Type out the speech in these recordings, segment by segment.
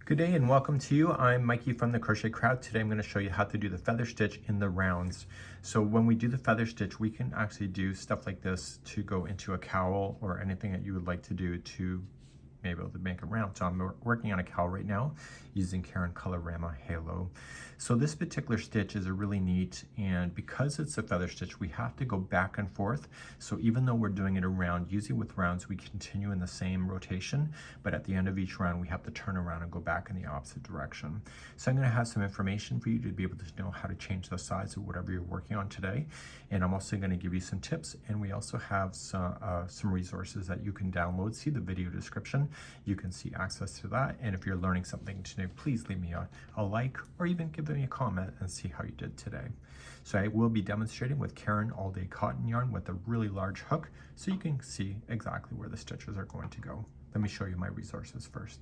Good day and welcome to you. I'm Mikey from the Crochet Crowd. Today I'm going to show you how to do the feather stitch in the rounds. So when we do the feather stitch, we can actually do stuff like this to go into a cowl or anything that you would like to do to be able to make a round. So I'm working on a cowl right now using Karen Colorama Halo. So this particular stitch is a really neat, and because it's a feather stitch, we have to go back and forth. So even though we're doing it around, usually with rounds, we continue in the same rotation, but at the end of each round, we have to turn around and go back in the opposite direction. So I'm gonna have some information for you to be able to know how to change the size of whatever you're working on today. And I'm also gonna give you some tips, and we also have some resources that you can download. See the video description. You can see access to that. And if you're learning something today, please leave me a like or even give me a comment and see how you did today. So I will be demonstrating with Karen all day cotton yarn with a really large hook so you can see exactly where the stitches are going to go. Let me show you my resources first.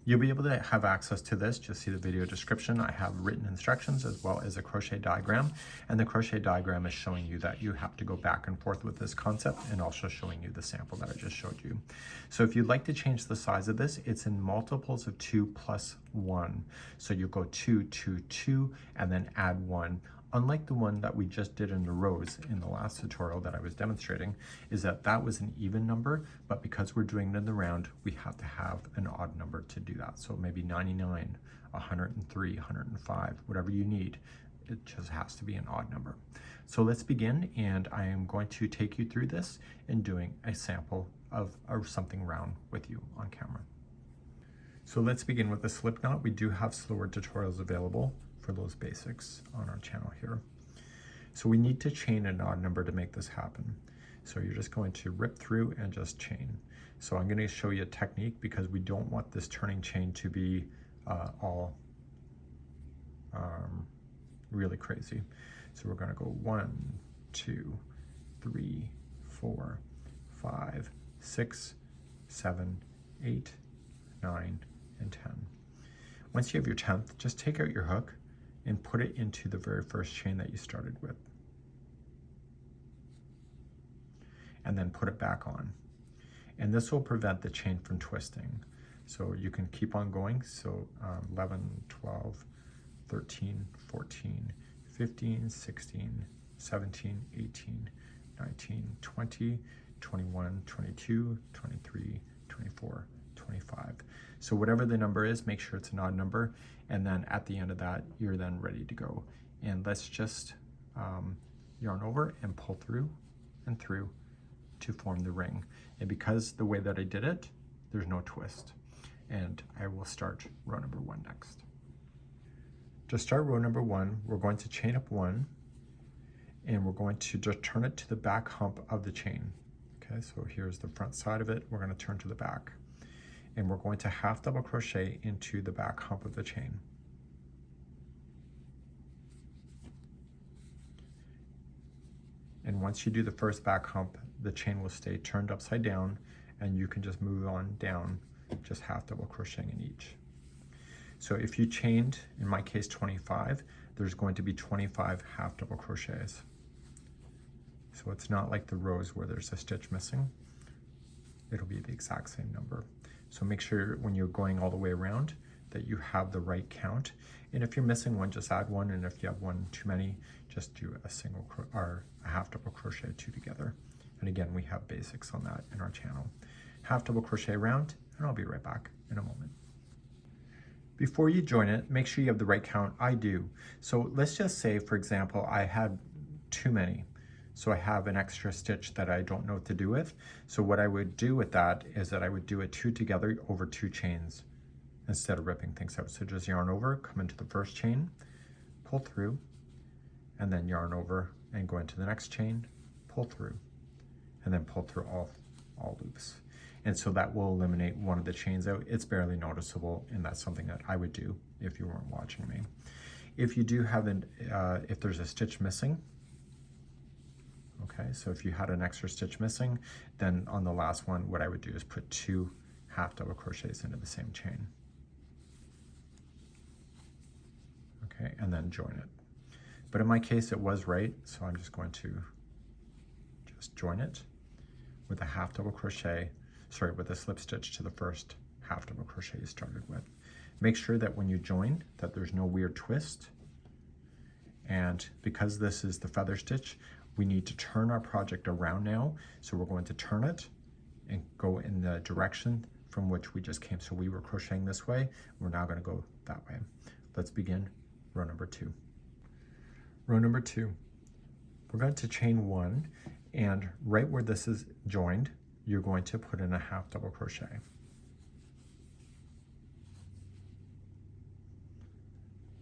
You'll be able to have access to this. Just see the video description. I have written instructions as well as a crochet diagram. And the crochet diagram is showing you that you have to go back and forth with this concept, and also showing you the sample that I just showed you. So if you'd like to change the size of this, it's in multiples of 2 plus 1. So you go 2, 2, 2, and then add 1. Unlike the one that we just did in the rows in the last tutorial that I was demonstrating, is that was an even number, but because we're doing it in the round, we have to have an odd number to do that. So maybe 99, 103, 105, whatever you need, it just has to be an odd number. So let's begin, and I am going to take you through this and doing a sample of something round with you on camera. So let's begin with the slip knot. We do have slower tutorials available for those basics on our channel here. So we need to chain an odd number to make this happen. So you're just going to rip through and just chain. So I'm going to show you a technique because we don't want this turning chain to be all really crazy. So we're going to go 1, 2, 3, 4, 5, 6, 7, 8, 9, and 10. Once you have your 10th, just take out your hook and put it into the very first chain that you started with. And then put it back on. And this will prevent the chain from twisting. So you can keep on going. So 11, 12, 13, 14, 15, 16, 17, 18, 19, 20, 21, 22, 23, 24, 25. So whatever the number is, make sure it's an odd number, and then at the end of that, you're then ready to go. And let's just yarn over and pull through and through to form the ring. And because the way that I did it, there's no twist. And I will start row number 1 next. To start row number 1, we're going to chain up 1, and we're going to just turn it to the back hump of the chain. Okay, so here's the front side of it. We're going to turn to the back. And we're going to half double crochet into the back hump of the chain. And once you do the first back hump, the chain will stay turned upside down, and you can just move on down, just half double crocheting in each. So if you chained, in my case 25, there's going to be 25 half double crochets. So it's not like the rows where there's a stitch missing. It'll be the exact same number. So make sure when you're going all the way around that you have the right count. And if you're missing one, just add one. And if you have one too many, just do a single or a half double crochet 2 together. And again, we have basics on that in our channel. Half double crochet around, and I'll be right back in a moment. Before you join it, make sure you have the right count. I do. So let's just say, for example, I had too many. So I have an extra stitch that I don't know what to do with. So what I would do with that is that I would do it 2 together over 2 chains instead of ripping things out. So just yarn over, come into the first chain, pull through, and then yarn over and go into the next chain, pull through, and then pull through all loops. And so that will eliminate one of the chains out. It's barely noticeable, and that's something that I would do if you weren't watching me. If you do have if there's a stitch missing, okay, so if you had an extra stitch missing, then on the last one, what I would do is put 2 half double crochets into the same chain. Okay, and then join it. But in my case, it was right, so I'm just going to just join it with a half double crochet, with a slip stitch to the first half double crochet you started with. Make sure that when you join that there's no weird twist. And because this is the feather stitch, we need to turn our project around now. So we're going to turn it and go in the direction from which we just came. So we were crocheting this way, we're now going to go that way. Let's begin row number 2. Row number 2, we're going to chain 1, and right where this is joined, you're going to put in a half double crochet.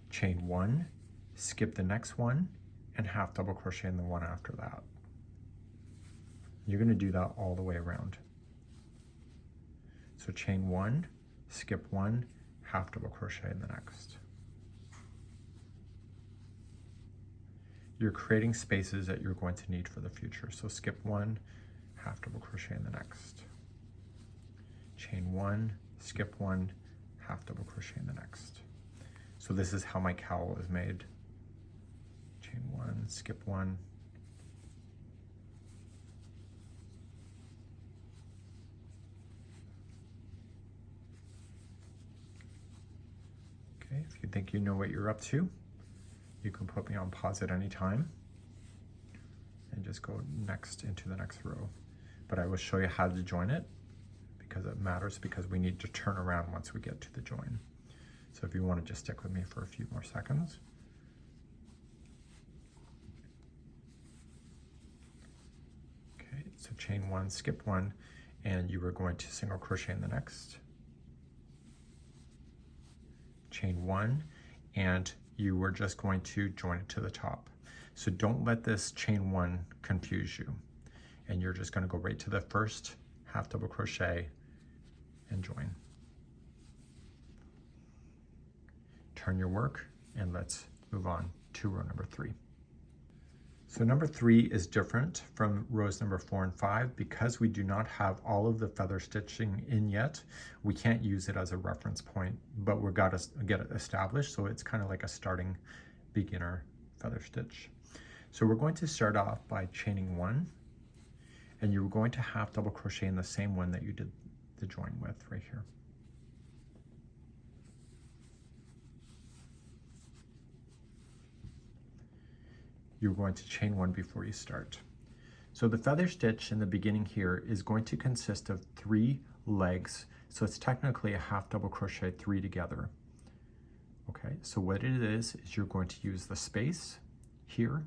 Chain 1, skip the next one, and half double crochet in the one after that. You're going to do that all the way around. So chain 1, skip 1, half double crochet in the next. You're creating spaces that you're going to need for the future. So skip 1, half double crochet in the next. Chain 1, skip 1, half double crochet in the next. So this is how my cowl is made. Chain 1, skip 1. Okay, if you think you know what you're up to, you can put me on pause at any time and just go next into the next row. But I will show you how to join it because it matters, because we need to turn around once we get to the join. So if you want to just stick with me for a few more seconds. Okay, so chain 1, skip 1, and you are going to single crochet in the next. Chain 1, and you were just going to join it to the top. So don't let this chain 1 confuse you. And you're just going to go right to the first half double crochet and join. Turn your work, and let's move on to row number 3. So number 3 is different from rows number 4 and 5 because we do not have all of the feather stitching in yet. We can't use it as a reference point, but we've got to get it established. So it's kind of like a starting beginner feather stitch. So we're going to start off by chaining 1, and you're going to half double crochet in the same one that you did the join with right here. You're going to chain 1 before you start. So the feather stitch in the beginning here is going to consist of 3 legs. So it's technically a half double crochet 3 together. Okay, so what it is you're going to use the space here.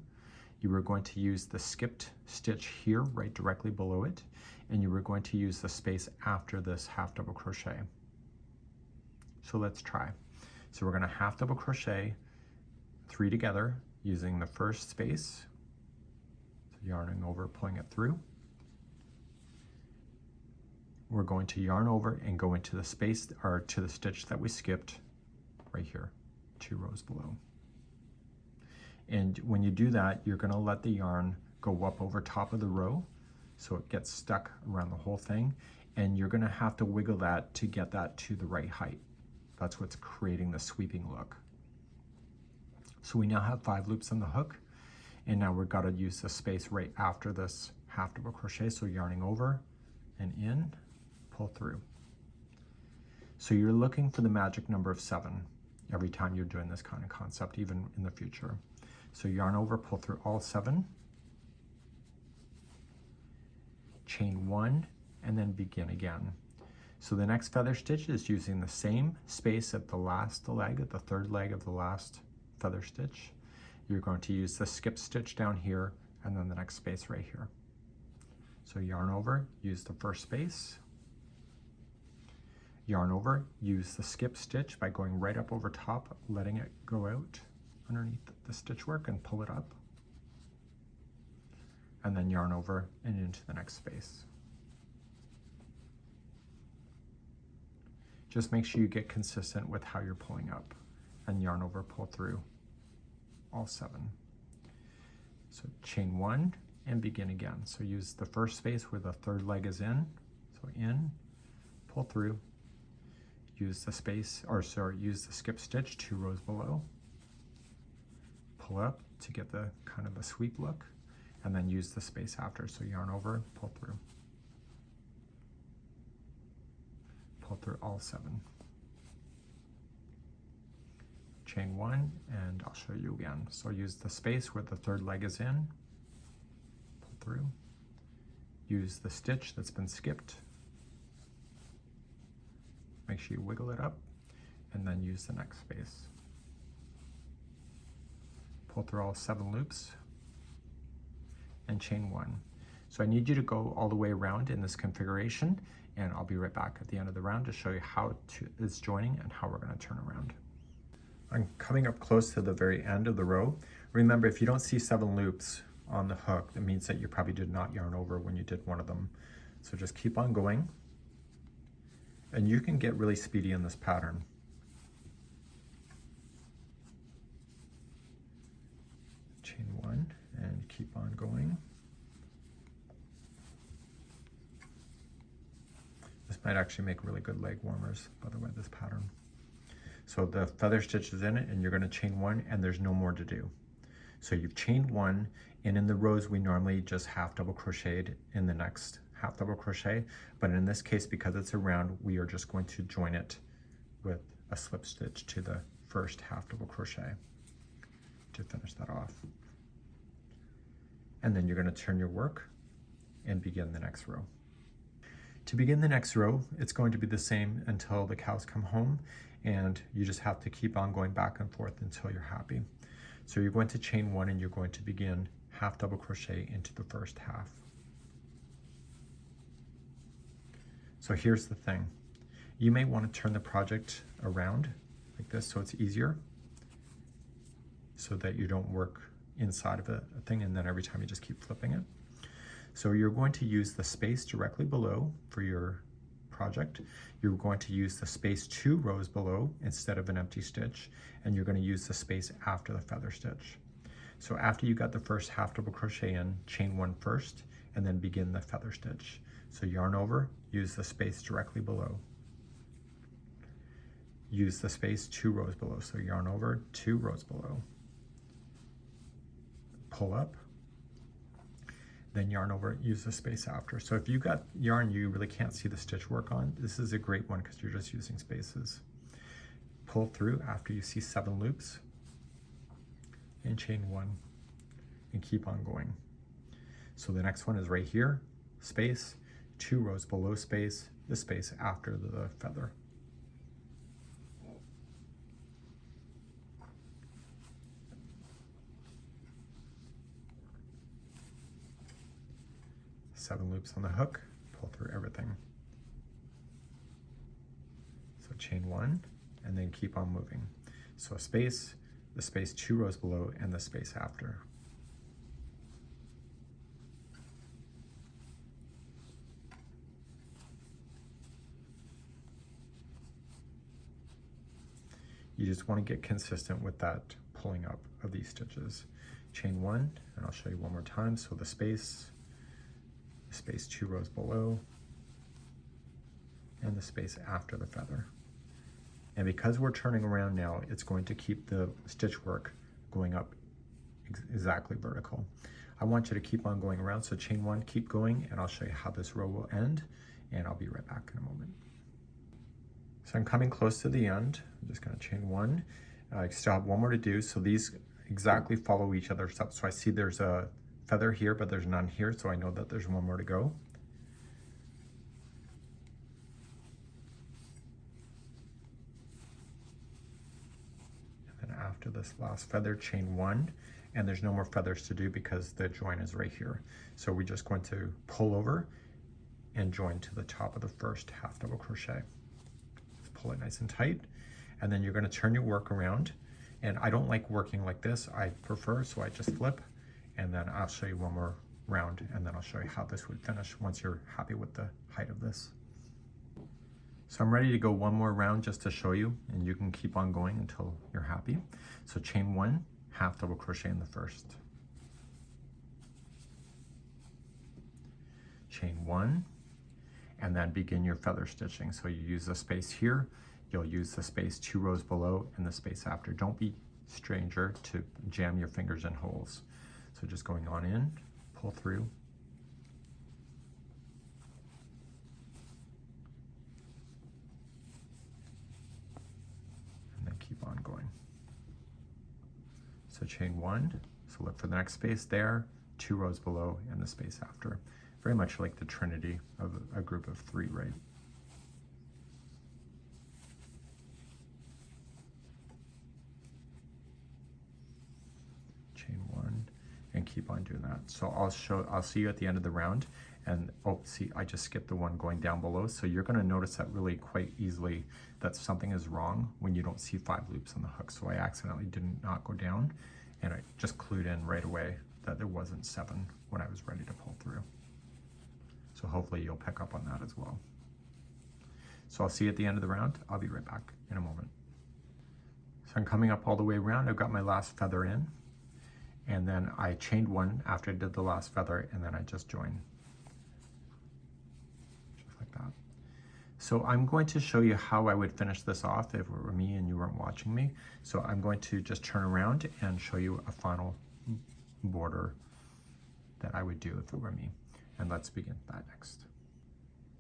You are going to use the skipped stitch here, right directly below it. And you are going to use the space after this half double crochet. So let's try. So we're going to half double crochet 3 together, using the first space, so yarning over, pulling it through. We're going to yarn over and go into the space, or to the stitch that we skipped right here, 2 rows below. And when you do that, you're going to let the yarn go up over top of the row so it gets stuck around the whole thing, and you're going to have to wiggle that to get that to the right height. That's what's creating the sweeping look. So we now have 5 loops on the hook, and now we've got to use the space right after this half double crochet. So yarning over and in, pull through. So you're looking for the magic number of 7 every time you're doing this kind of concept, even in the future. So yarn over, pull through all 7, chain 1, and then begin again. So the next feather stitch is using the same space at the last leg, at the 3rd leg of the last feather stitch. You're going to use the skip stitch down here and then the next space right here. So yarn over, use the first space, yarn over, use the skip stitch by going right up over top, letting it go out underneath the stitch work and pull it up, and then yarn over and into the next space. Just make sure you get consistent with how you're pulling up, and yarn over, pull through all 7. So chain 1 and begin again. So use the first space where the 3rd leg is in. So in, pull through, use the space, or sorry, use the skip stitch 2 rows below, pull up to get the kind of a sweep look, and then use the space after. So yarn over, pull through, pull through all 7. Chain 1, and I'll show you again. So use the space where the 3rd leg is in, pull through, use the stitch that's been skipped, make sure you wiggle it up, and then use the next space. Pull through all 7 loops, and chain 1. So I need you to go all the way around in this configuration, and I'll be right back at the end of the round to show you how it's joining and how we're going to turn around. I'm coming up close to the very end of the row. Remember, if you don't see 7 loops on the hook, that means that you probably did not yarn over when you did one of them. So just keep on going, and you can get really speedy in this pattern. Chain 1 and keep on going. This might actually make really good leg warmers, by the way, this pattern. So the feather stitch is in it, and you're going to chain 1, and there's no more to do. So you've chained 1, and in the rows we normally just half double crocheted in the next half double crochet, but in this case, because it's a round, we are just going to join it with a slip stitch to the first half double crochet to finish that off. And then you're going to turn your work and begin the next row. To begin the next row, it's going to be the same until the cows come home, and you just have to keep on going back and forth until you're happy. So you're going to chain 1, and you're going to begin half double crochet into the first half. So here's the thing. You may want to turn the project around like this so it's easier, so that you don't work inside of a thing and then every time you just keep flipping it. So you're going to use the space directly below for your project. You're going to use the space 2 rows below instead of an empty stitch, and you're going to use the space after the feather stitch. So after you got the first half double crochet in, chain 1 first, and then begin the feather stitch. So yarn over, use the space directly below. Use the space 2 rows below. So yarn over, 2 rows below. Pull up, then yarn over, use the space after. So if you've got yarn you really can't see the stitch work on, this is a great one because you're just using spaces. Pull through after you see 7 loops, and chain 1, and keep on going. So the next one is right here, space, 2 rows below space, the space after the feather. Seven loops on the hook, pull through everything. So chain 1, and then keep on moving. So a space, the space 2 rows below, and the space after. You just want to get consistent with that pulling up of these stitches. Chain 1, and I'll show you one more time. So the space 2 rows below, and the space after the feather. And because we're turning around now, it's going to keep the stitch work going up exactly vertical. I want you to keep on going around, so chain 1, keep going, and I'll show you how this row will end, and I'll be right back in a moment. So I'm coming close to the end. I'm just going to chain 1. I still have one more to do, so these exactly follow each other up. So I see there's a feather here, but there's none here, so I know that there's one more to go. And then after this last feather, chain 1, and there's no more feathers to do because the join is right here. So we're just going to pull over and join to the top of the first half double crochet. Just pull it nice and tight, and then you're going to turn your work around. And I don't like working like this, I prefer, so I just flip, and then I'll show you one more round, and then I'll show you how this would finish once you're happy with the height of this. So I'm ready to go one more round just to show you, and you can keep on going until you're happy. So chain 1, half double crochet in the first. Chain 1, and then begin your feather stitching. So you use the space here, you'll use the space 2 rows below, and the space after. Don't be stranger to jam your fingers in holes. So just going on in, pull through, So chain 1, so look for the next space there, 2 rows below, and the space after. Very much like the trinity of a group of 3, right? Chain 1, and keep on doing that. So I'll see you at the end of the round, and oh, see, I just skipped the one going down below. So you're going to notice that really quite easily that something is wrong when you don't see 5 loops on the hook. So I accidentally did not go down, and I just clued in right away that there wasn't 7 when I was ready to pull through. So hopefully you'll pick up on that as well. So I'll see you at the end of the round. I'll be right back in a moment. So I'm coming up all the way around. I've got my last feather in, and then I chained 1 after I did the last feather, and then I just joined. Just like that. So I'm going to show you how I would finish this off if it were me and you weren't watching me. So I'm going to just turn around and show you a final border that I would do if it were me. And let's begin that next.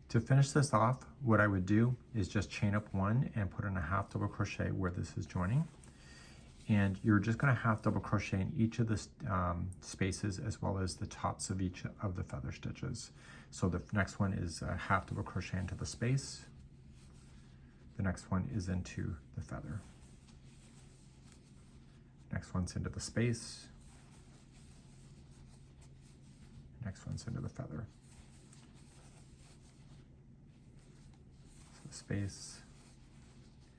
To finish this off, what I would do is just chain up 1 and put in a half double crochet where this is joining. And you're just going to half double crochet in each of the spaces as well as the tops of each of the feather stitches. So the next one is a half double crochet into the space. The next one is into the feather. Next one's into the space. Next one's into the feather. So space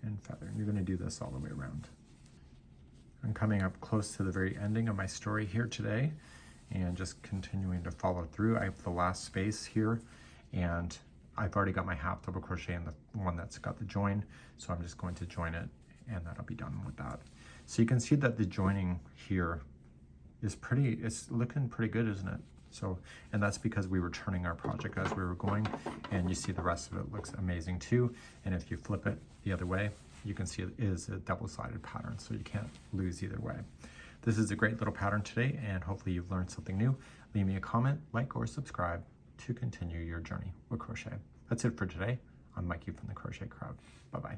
and feather. And you're going to do this all the way around. I'm coming up close to the very ending of my story here today and just continuing to follow through. I have the last space here, and I've already got my half double crochet in the one that's got the join, so I'm just going to join it, and that'll be done with that. So you can see that the joining here is it's looking pretty good, isn't it? So, and that's because we were turning our project as we were going, and you see the rest of it looks amazing too. And if you flip it the other way, you can see it is a double-sided pattern, so you can't lose either way. This is a great little pattern today, and hopefully you've learned something new. Leave me a comment, like, or subscribe to continue your journey with crochet. That's it for today. I'm Mikey from the Crochet Crowd. Bye-bye.